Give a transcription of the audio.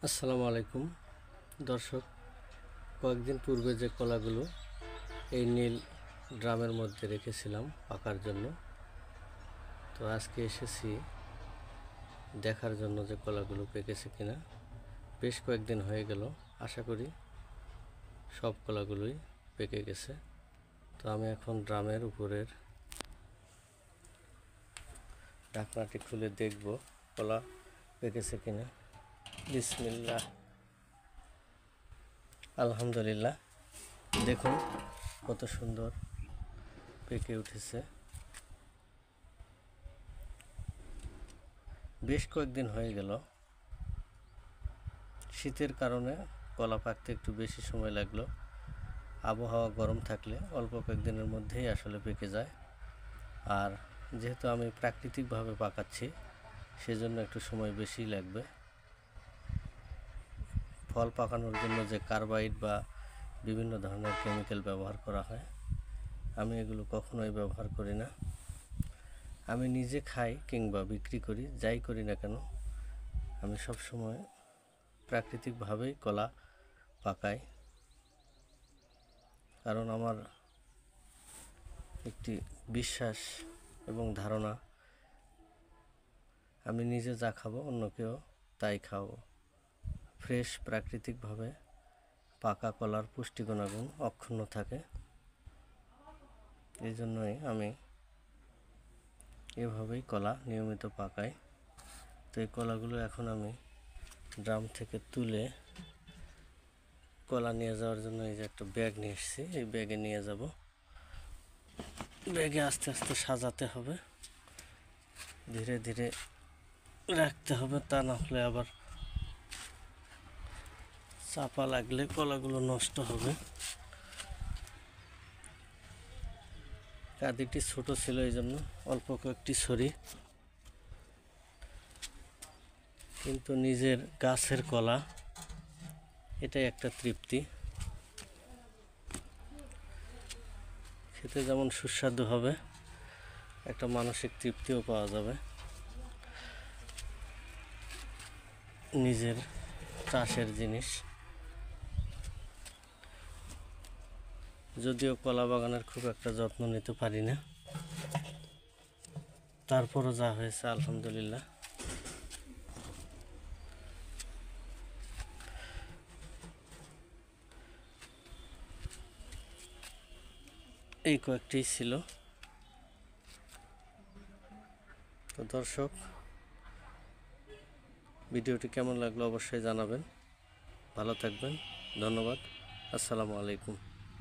আসসালামু আলাইকুম দর্শক, কয়েকদিন পূর্বে যে কলাগুলো এই নীল ড্রামের মধ্যে রেখেছিলাম পাকার জন্য, তো আজকে এসেছি দেখার জন্য যে কলাগুলো পেকেছে কিনা। বেশ কয়েকদিন হয়ে গেল, আশা করি সব কলাগুলোই পেকে গেছে। তো আমি এখন ড্রামের উপরের ঢাকনাটি খুলে দেখব কলা পেকেছে কিনা। বিসমিল্লাহ, আলহামদুলিল্লাহ, দেখুন কত সুন্দর পেকে উঠেছে। বেশ কয়েকদিন হয়ে গেল, শীতের কারণে কলা পাকতে একটু বেশি সময় লাগলো। আবহাওয়া গরম থাকলে অল্প কয়েকদিনের মধ্যেই আসলে পেকে যায়। আর যেহেতু আমি প্রাকৃতিকভাবে পাকাচ্ছি, সেজন্য একটু সময় বেশি লাগবে। ফল পাকানোর জন্য যে কার্বাইড বা বিভিন্ন ধরনের কেমিক্যাল ব্যবহার করা হয়, আমি এগুলো কখনোই ব্যবহার করি না। আমি নিজে খাই কিংবা বিক্রি করি, যাই করি না কেন, আমি সব সময় প্রাকৃতিকভাবেই কলা পাকাই। কারণ আমার একটি বিশ্বাস এবং ধারণা, আমি নিজে যা খাবো অন্যকেও তাই খাবো। ফ্রেশ প্রাকৃতিকভাবে পাকা কলার পুষ্টি গুণাগুণ অক্ষুণ্ণ থাকে। এই জন্যই আমি এভাবেই কলা নিয়মিত পাকাই। তো এই কলাগুলো এখন আমি ড্রাম থেকে তুলে কলা নিয়ে যাওয়ার জন্য এই যে একটা ব্যাগ নিয়ে এসেছি, এই ব্যাগে নিয়ে যাব। ব্যাগে আস্তে আস্তে সাজাতে হবে, ধীরে ধীরে রাখতে হবে, তা না হলে আবার চাপা লাগলে কলাগুলো নষ্ট হবে। কাঁদিটি ছোট ছিল, এই জন্য অল্প কয়েকটি ছড়ি, কিন্তু নিজের গাছের কলা এটাই একটা তৃপ্তি। খেতে যেমন সুস্বাদু হবে, একটা মানসিক তৃপ্তিও পাওয়া যাবে। নিজের চাষের জিনিস, যদিও কলা বাগানের খুব একটা যত্ন নিতে পারি না, তারপরও যা হয়েছে আলহামদুলিল্লাহ। এই কয়েকটি ছিল। তো দর্শক, ভিডিওটি কেমন লাগলো অবশ্যই জানাবেন। ভালো থাকবেন, ধন্যবাদ, আসসালামু আলাইকুম।